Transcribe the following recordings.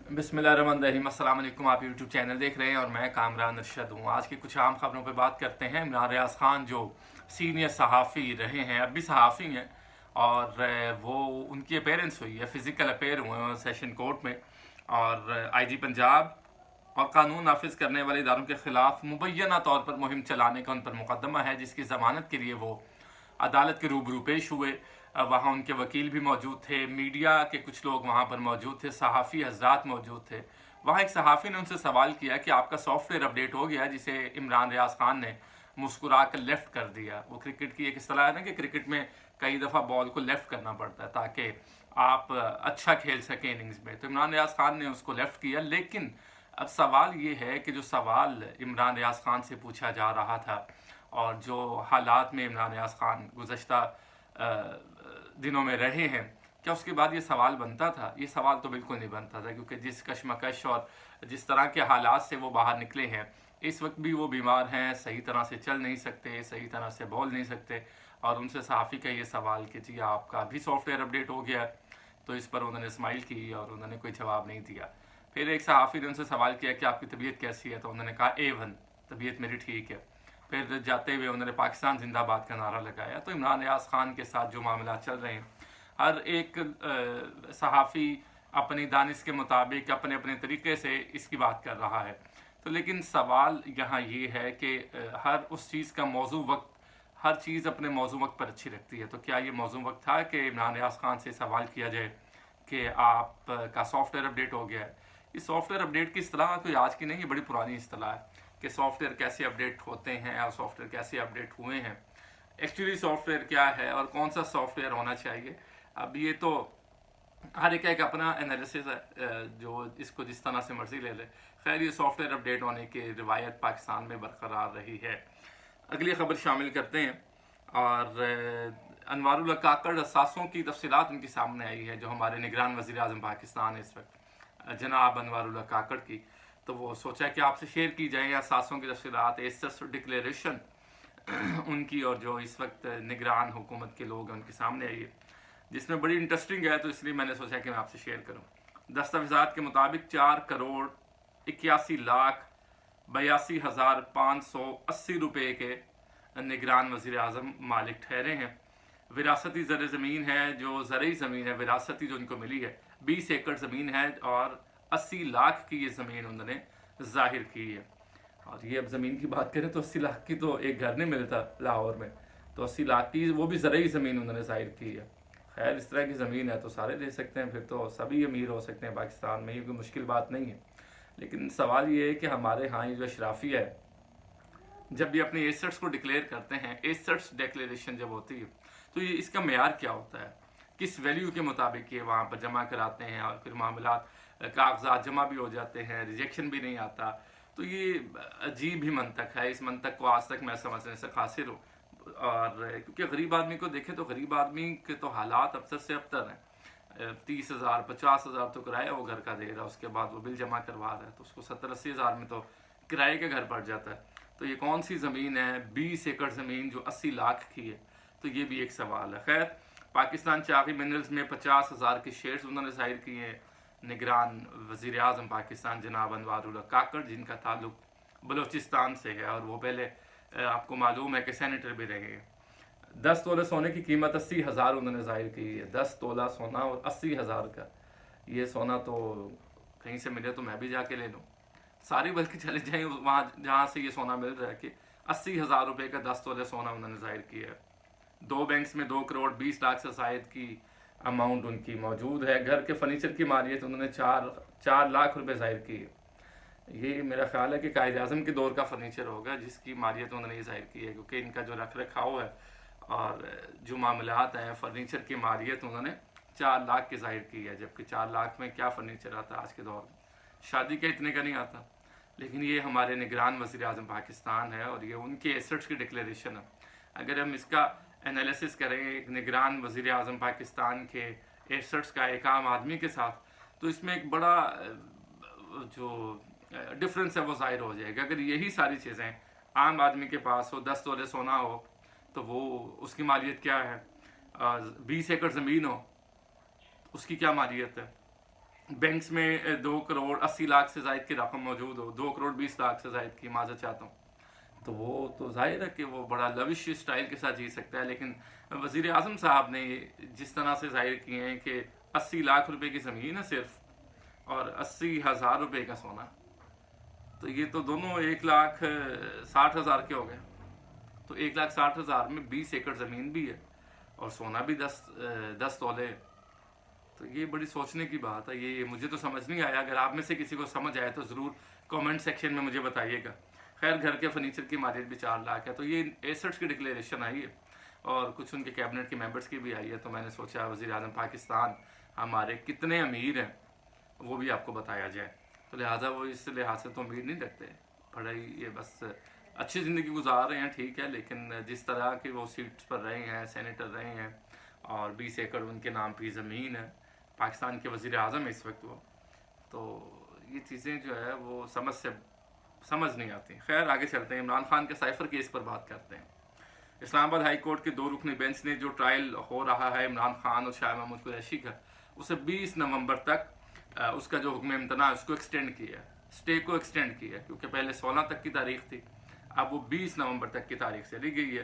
बिस्मिल्लाहिर्रहमानिर्रहीम। अस्सलाम वालेकुम। आप यूट्यूब चैनल देख रहे हैं और मैं कामरान अरशद हूँ। आज की कुछ आम खबरों पर बात करते हैं। इमरान रियाज खान जो सीनियर सहाफ़ी रहे हैं, अब भी सहाफ़ी हैं, और वो उनकी अपेयरेंस हुई है, फ़िज़िकल अपेयर हुए हैं सेशन कोर्ट में। और आईजी पंजाब और कानून नाफिज करने वाले इदारों के खिलाफ मुबैना तौर पर मुहिम चलाने का उन पर मुकदमा है, जिसकी ज़मानत के लिए वो अदालत के रूबरू पेश हुए। वहाँ उनके वकील भी मौजूद थे, मीडिया के कुछ लोग वहाँ पर मौजूद थे, सहाफ़ी हजरात मौजूद थे। वहाँ एक सहाफ़ी ने उनसे सवाल किया कि आपका सॉफ्टवेयर अपडेट हो गया, जिसे इमरान रियाज खान ने मुस्कुरा कर लेफ़्ट कर दिया। वो क्रिकेट की एक इस्तेलाह है ना कि क्रिकेट में कई दफ़ा बॉल को लेफ़्ट करना पड़ता है ताकि आप अच्छा खेल सकें इनिंग्स में। तो इमरान रियाज खान ने उसको लेफ़्ट किया। लेकिन अब सवाल ये है कि जो सवाल इमरान रियाज खान से पूछा जा रहा था और जो हालात में इमरान रियाज खान गुज़श्ता दिनों में रहे हैं, क्या उसके बाद ये सवाल बनता था? ये सवाल तो बिल्कुल नहीं बनता था, क्योंकि जिस कशमकश और जिस तरह के हालात से वो बाहर निकले हैं, इस वक्त भी वो बीमार हैं, सही तरह से चल नहीं सकते, सही तरह से बोल नहीं सकते। और उनसे सहाफ़ी का ये सवाल कि जी आपका भी सॉफ्टवेयर अपडेट हो गया, तो इस पर उन्होंने स्माइल की और उन्होंने कोई जवाब नहीं दिया। फिर एक सहाफ़ी ने उनसे सवाल किया कि आपकी तबीयत कैसी है, तो उन्होंने कहा A1, तबीयत मेरी ठीक है। फिर जाते हुए उन्होंने पाकिस्तान जिंदाबाद का नारा लगाया। तो इमरान रियाज खान के साथ जो मामला चल रहे हैं, हर एक सहाफ़ी अपनी दानिश के मुताबिक अपने अपने तरीके से इसकी बात कर रहा है। तो लेकिन सवाल यहाँ ये है कि हर उस चीज़ का मौजू वक्त, हर चीज़ अपने मौजू वक्त पर अच्छी लगती है। तो क्या ये मौजू वक्त था कि इमरान रियाज खान से सवाल किया जाए कि आप का सॉफ्टवेयर अपडेट हो गया है? इस सॉफ्टवेयर अपडेट की इस्तेलाह कोई आज की नहीं है, बड़ी पुरानी इस्तेलाह है कि सॉफ्टवेयर कैसे अपडेट होते हैं और सॉफ्टवेयर कैसे अपडेट हुए हैं, एक्चुअली सॉफ्टवेयर क्या है और कौन सा सॉफ्टवेयर होना चाहिए। अब ये तो हर एक अपना एनालिसिस है, जो इसको जिस तरह से मर्जी ले ले। खैर, ये सॉफ्टवेयर अपडेट होने की रिवायत पाकिस्तान में बरकरार रही है। अगली खबर शामिल करते हैं। और अनवारुल हक काकड़ असासों की तफसीलात उनकी सामने आई है, जो हमारे निगरान वज़ीर आज़म पाकिस्तान है इस वक्त, जनाब अनवारुल हक काकड़ की। तो वो सोचा कि आपसे शेयर की जाए असासों की तफसीलात, एसेस डिक्लेरेशन उनकी, और जो इस वक्त निगरान हुकूमत के लोग हैं उनके सामने आई है, जिसमें बड़ी इंटरेस्टिंग है। तो इसलिए मैंने सोचा कि मैं आपसे शेयर करूँ। दस्तावेज़ात के मुताबिक 4 करोड़ 81 लाख 82,580 रुपये के निगरान वज़ीर आज़म मालिक ठहरे हैं। विरासती ज़र ज़मीन है, जो ज़रई ज़मीन है विरासती जो इनको मिली है, 20 एकड़ ज़मीन है और 80 लाख की ये ज़मीन उन्होंने ज़ाहिर की है। और ये अब ज़मीन की बात करें तो 80 लाख की तो एक घर नहीं मिलता लाहौर में, तो 80 लाख की वो भी ज़रई ज़मीन उन्होंने ज़ाहिर की है। खैर, इस तरह की ज़मीन है तो सारे ले सकते हैं, फिर तो सभी अमीर हो सकते हैं पाकिस्तान में, ये कोई मुश्किल बात नहीं है। लेकिन सवाल ये है कि हमारे यहाँ ये जो अशराफिया है, जब भी अपने एसेट्स को डिक्लेयर करते हैं, एसेट्स डिक्लेरेशन जब होती है, तो ये इसका मेयार क्या होता है, किस वैल्यू के मुताबिक ये वहाँ पर जमा कराते हैं, और फिर मामला कागजात जमा भी हो जाते हैं, रिजेक्शन भी नहीं आता। तो ये अजीब ही मंतक है। इस मंतक को आज तक मैं समझने से कासिर हूँ। और क्योंकि गरीब आदमी को देखें तो गरीब आदमी के तो हालात अफसर से अबतर हैं। 30,000 50,000 तो किराया वो घर का दे रहा है, उसके बाद वो बिल जमा करवा रहा है, तो उसको 70-80 हज़ार में तो किराए के घर पड़ जाता है। तो ये कौन सी ज़मीन है, 20 एकड़ ज़मीन जो 80 लाख की है? तो ये भी एक सवाल है। खैर, पाकिस्तान चाकी मिनरल्स में 50,000 के शेयर्स उन्होंने जाहिर किए हैं निगरान वज़ीर आज़म पाकिस्तान जनाब अनवारुल हक काकड़, जिनका ताल्लुक बलूचिस्तान से है, और वो पहले आपको मालूम है कि सेनेटर भी रहे हैं। 10 तोला सोने की कीमत 80,000 उन्होंने जाहिर की है। 10 तोला सोना और 80,000 का, ये सोना तो कहीं से मिले तो मैं भी जाके ले लूँ। सारी बल्कि चले जाएँ वहाँ जहाँ से ये सोना मिल रहा है, कि 80,000 रुपये का 10 तोले सोना उन्होंने जाहिर किया है। 2 बैंक्स में 2 करोड़ 20 लाख से शायद की अमाउंट उनकी मौजूद है। घर के फर्नीचर की मालियत उन्होंने 4 लाख रुपए जाहिर की है। ये मेरा ख्याल है कि कायद आज़म के दौर का फर्नीचर होगा जिसकी मालियत उन्होंने ये जाहिर की है, क्योंकि इनका जो रख रखाव है और जो मामलात हैं, फर्नीचर की मालियत उन्होंने 4 लाख की जाहिर की है। जबकि 4 लाख में क्या फ़र्नीचर आता है आज के दौर में, शादी के इतने का नहीं आता। लेकिन ये हमारे निगरान वज़ीर आज़म पाकिस्तान है और ये उनके एसेट्स की डिक्लेरेशन है। अगर हम इसका एनालिसिस करें एक निगरान वज़ीर आज़म पाकिस्तान के एसेट्स का एक आम आदमी के साथ, तो इसमें एक बड़ा जो डिफरेंस है वो ज़ाहिर हो जाएगा। अगर यही सारी चीज़ें आम आदमी के पास हो, 10 तोले सोना हो, तो वो उसकी मालियत क्या है, 20 एकड़ ज़मीन हो उसकी क्या मालियत है, बैंक्स में 2 करोड़ 80 लाख से ज़ायद की रकम मौजूद हो, 2 करोड़ 20 लाख से ज़ायद की, माज़ा चाहता हूँ, तो वो तो जाहिर है कि वो बड़ा लविश स्टाइल के साथ जी सकता है। लेकिन वज़ीर आज़म साहब ने जिस तरह से ज़ाहिर किए हैं कि 80 लाख रुपए की ज़मीन है सिर्फ, और 80,000 रुपये का सोना, तो ये तो दोनों 1,60,000 के हो गए। तो 1,60,000 में 20 एकड़ ज़मीन भी है और सोना भी 10 तोले। तो ये बड़ी सोचने की बात है। ये मुझे तो समझ नहीं आया। अगर आप में से किसी को समझ आए तो ज़रूर कमेंट सेक्शन में मुझे बताइएगा। खैर, घर के फर्नीचर की मार्केट भी 4 लाख है। तो ये एसेट्स की डिक्लेरेशन आई है और कुछ उनके कैबिनेट के मेंबर्स की भी आई है। तो मैंने सोचा वज़ीर आज़म पाकिस्तान हमारे कितने अमीर हैं वो भी आपको बताया जाए। तो लिहाजा वो इस लिहाज से तो उम्मीद नहीं रखते। पढ़ाई ये बस अच्छी ज़िंदगी गुजार रहे हैं, ठीक है, लेकिन जिस तरह के वो सीट्स पर रहे हैं, सेनेटर रहे हैं, और 20 एकड़ उनके नाम की ज़मीन है, पाकिस्तान के वज़ीर आज़म है इस वक्त वो, तो ये चीज़ें जो है वो समझ नहीं आती। खैर, आगे चलते हैं। इमरान खान के साइफर केस पर बात करते हैं। इस्लामाबाद हाई कोर्ट के 2 रुकनी बेंच ने जो ट्रायल हो रहा है इमरान खान और शाह महमूद कुरैशी का, उसे 20 नवंबर तक उसका जो हुक्म इम्तना उसको एक्सटेंड किया, स्टे को एक्सटेंड किया, क्योंकि पहले 16 तक की तारीख थी, अब वो 20 नवंबर तक की तारीख चली गई है।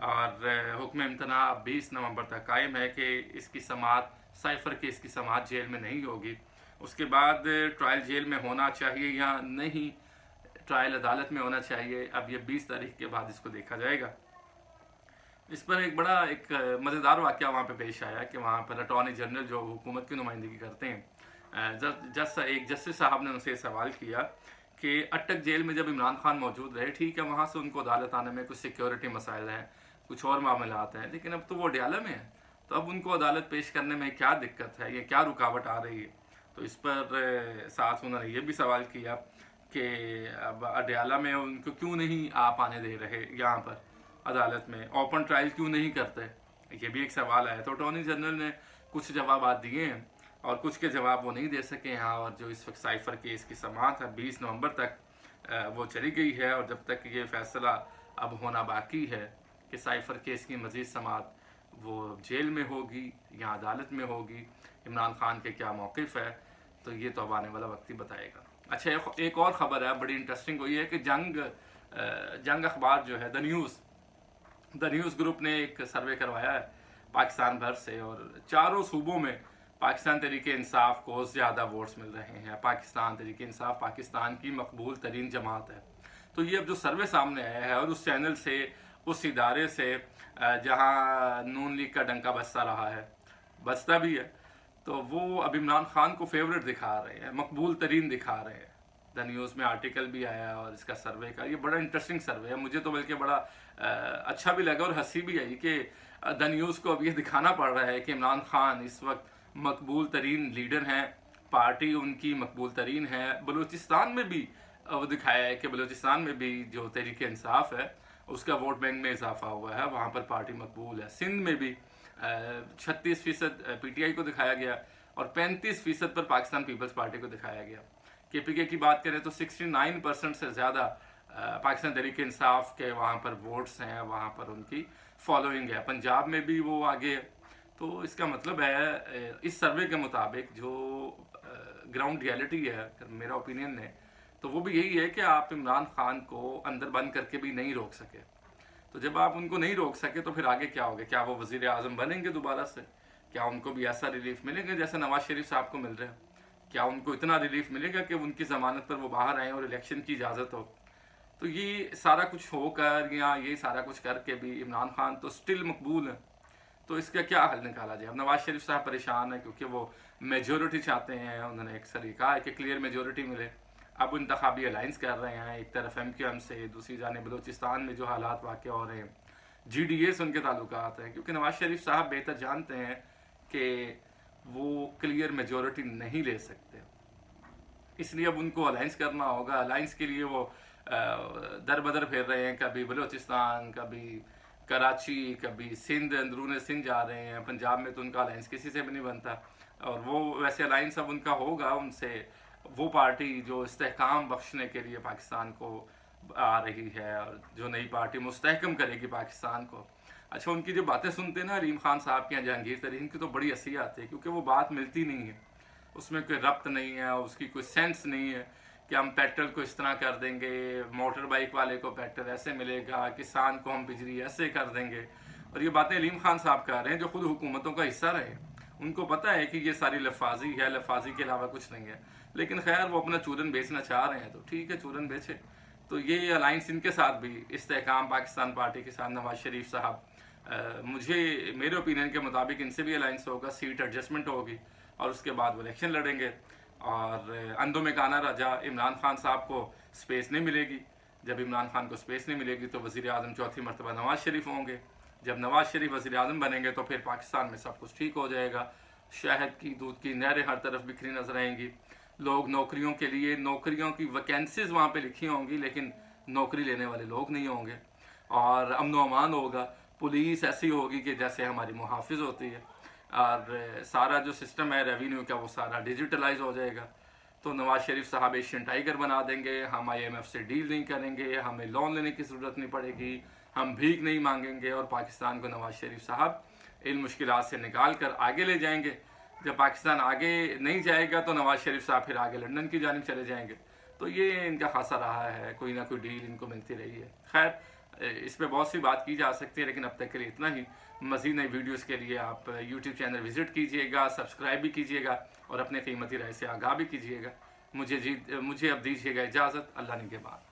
और हुक्म इम्तना 20 नवंबर तक कायम है कि इसकी समाअत, साइफर केस की समाअत जेल में नहीं होगी। उसके बाद ट्रायल जेल में होना चाहिए या नहीं, ट्रायल अदालत में होना चाहिए, अब ये 20 तारीख के बाद इसको देखा जाएगा। इस पर एक बड़ा मज़ेदार वाक़या वहाँ पे पेश आया कि वहाँ पर अटॉर्नी जनरल जो हुकूमत की नुमाइंदगी करते हैं, एक जस्टिस साहब ने उनसे सवाल किया कि अटक जेल में जब इमरान खान मौजूद रहे, ठीक है, वहाँ से उनको अदालत आने में कुछ सिक्योरिटी मसाइल हैं, कुछ और मामलात हैं, लेकिन अब तो वो अडयाला में है, तो अब उनको अदालत पेश करने में क्या दिक्कत है, ये क्या रुकावट आ रही है। तो इस पर साथ उन्होंने ये भी सवाल किया कि अब अडयाला में उनको क्यों नहीं आप आने दे रहे यहाँ पर अदालत में, ओपन ट्रायल क्यों नहीं करते, ये भी एक सवाल आया। तो अटॉर्नी जनरल ने कुछ जवाब दिए हैं और कुछ के जवाब वो नहीं दे सके यहाँ। और जो इस वक्त साइफर केस की समाअत है 20 नवंबर तक वो चली गई है, और जब तक ये फैसला अब होना बाकी है कि साइफर केस की मज़ीद समाअत वो जेल में होगी या अदालत में होगी, इमरान खान के क्या मौक़िफ़ है, तो ये तो अब आने वाला वक्त ही बताएगा। अच्छा, एक और ख़बर है बड़ी इंटरेस्टिंग, हुई है कि जंग अखबार जो है द न्यूज़ ग्रुप ने एक सर्वे करवाया है पाकिस्तान भर से, और चारों सूबों में पाकिस्तान तहरीक इंसाफ को ज़्यादा वोट्स मिल रहे हैं। पाकिस्तान तहरीक इंसाफ पाकिस्तान की मकबूल तरीन जमात है। तो ये अब जो सर्वे सामने आया है, और उस चैनल से, उस इदारे से जहाँ नून लीग का डंका बजता रहा है, बजता भी है, तो वो अब इमरान खान को फेवरेट दिखा रहे हैं, मकबूल तरीन दिखा रहे हैं। द न्यूज़ में आर्टिकल भी आया और इसका सर्वे का, ये बड़ा इंटरेस्टिंग सर्वे है। मुझे तो बल्कि बड़ा अच्छा भी लगा और हंसी भी आई कि द न्यूज़ को अब ये दिखाना पड़ रहा है कि इमरान खान इस वक्त मकबूल तरीन लीडर हैं, पार्टी उनकी मकबूल तरीन है। बलूचिस्तान में भी वो दिखाया है कि बलूचिस्तान में भी जो तहरीक इंसाफ है उसका वोट बैंक में इजाफा हुआ है, वहाँ पर पार्टी मकबूल है। सिंध में भी 36% PTI को दिखाया गया और 35% पर पाकिस्तान पीपल्स पार्टी को दिखाया गया। KPK की बात करें तो 69% से ज़्यादा पाकिस्तान तहरीक इंसाफ के वहाँ पर वोट्स हैं, वहाँ पर उनकी फॉलोइंग है। पंजाब में भी वो आगे है। तो इसका मतलब है इस सर्वे के मुताबिक जो ग्राउंड रियलिटी है, मेरा ओपिनियन है, तो वो भी यही है कि आप इमरान खान को अंदर बंद करके भी नहीं रोक सके। तो जब आप उनको नहीं रोक सके तो फिर आगे क्या होगा? क्या वो वज़ीर आज़म बनेंगे दोबारा से? क्या उनको भी ऐसा रिलीफ मिलेगा जैसे नवाज शरीफ साहब को मिल रहा है? क्या उनको इतना रिलीफ मिलेगा कि उनकी ज़मानत पर वो बाहर आएँ और इलेक्शन की इजाज़त हो? तो ये सारा कुछ होकर या ये सारा कुछ करके भी इमरान खान तो स्टिल मकबूल है। तो इसका क्या हल निकाला जाए? अब नवाज शरीफ साहब परेशान है क्योंकि वो मेजोरिटी चाहते हैं, उन्होंने अक्सर ही कहा है कि क्लियर मेजोरिटी मिले। अब इंतखाबी अलाइंस कर रहे हैं, एक तरफ MQM से, दूसरी जानिब बलूचिस्तान में जो हालात वाक़ हो रहे हैं, GDA से उनके ताल्लुकात हैं, क्योंकि नवाज शरीफ साहब बेहतर जानते हैं कि वो क्लियर मेजोरिटी नहीं ले सकते, इसलिए अब उनको अलाइंस करना होगा। अलाइंस के लिए वो दर बदर फिर रहे हैं, कभी बलूचिस्तान, कभी कराची, कभी सिंध, अंदरून सिंध जा रहे हैं। पंजाब में तो उनका अलाइंस किसी से भी नहीं बनता, और वो वैसे अलाइंस अब उनका होगा उनसे, वो पार्टी जो इस्तेहकाम बख्शने के लिए पाकिस्तान को आ रही है, और जो नई पार्टी मुस्तहकम करेगी पाकिस्तान को। अच्छा, उनकी जो बातें सुनते हैं ना, अलीम खान साहब की या जहांगीर तरीन की, तो बड़ी हंसी आती है क्योंकि वो बात मिलती नहीं है। उसमें कोई रब्त नहीं है, उसकी कोई सेंस नहीं है कि हम पेट्रोल को इस तरह कर देंगे, मोटर बाइक वाले को पेट्रोल ऐसे मिलेगा, किसान को हम बिजली ऐसे कर देंगे। और ये बातें अलीम खान साहब कर रहे हैं जो खुद हुकूमतों का हिस्सा रहे। उनको पता है कि ये सारी लफाजी है, लफाजी के अलावा कुछ नहीं है। लेकिन खैर वो अपना चूरन बेचना चाह रहे हैं तो ठीक है, चूरन बेचे। तो ये अलाइंस इनके साथ भी, इस्तेहकाम पाकिस्तान पार्टी के साथ नवाज शरीफ साहब, मुझे मेरे ओपिनियन के मुताबिक इनसे भी अलाइंस होगा, सीट एडजस्टमेंट होगी और उसके बाद वो इलेक्शन लड़ेंगे। और अंदों में काना राजा इमरान खान साहब को स्पेस नहीं मिलेगी। जब इमरान खान को स्पेस नहीं मिलेगी तो वज़ीर आज़म चौथी मरतबा नवाज शरीफ होंगे। जब नवाज शरीफ वज़ीर आज़म बनेंगे तो फिर पाकिस्तान में सब कुछ ठीक हो जाएगा। शहद की, दूध की नहरें हर तरफ बिखरी नजर आएंगी। लोग नौकरियों के लिए, नौकरियों की वैकेंसीज वहाँ पे लिखी होंगी लेकिन नौकरी लेने वाले लोग नहीं होंगे। और अमन व अमान होगा। पुलिस ऐसी होगी कि जैसे हमारी मुहाफिज होती है। और सारा जो सिस्टम है रेवेन्यू का वो सारा डिजिटलाइज हो जाएगा। तो नवाज शरीफ साहब एशियन टाइगर बना देंगे। हम IMF से डील नहीं करेंगे, हमें लोन लेने की ज़रूरत नहीं पड़ेगी, हम भीख नहीं मांगेंगे और पाकिस्तान को नवाज शरीफ साहब इन मुश्किलात से निकाल कर आगे ले जाएंगे। जब पाकिस्तान आगे नहीं जाएगा तो नवाज शरीफ साहब फिर आगे लंदन की जानिब चले जाएंगे। तो ये इनका खासा रहा है, कोई ना कोई डील इनको मिलती रही है। खैर, इस पर बहुत सी बात की जा सकती है लेकिन अब तक के लिए इतना ही। मज़ीद नई वीडियोज़ के लिए आप YouTube चैनल विज़िट कीजिएगा, सब्सक्राइब भी कीजिएगा और अपने कीमती राय से आगाह भी कीजिएगा। मुझे अब दीजिएगा इजाज़त। अल्लाह ने के बाद।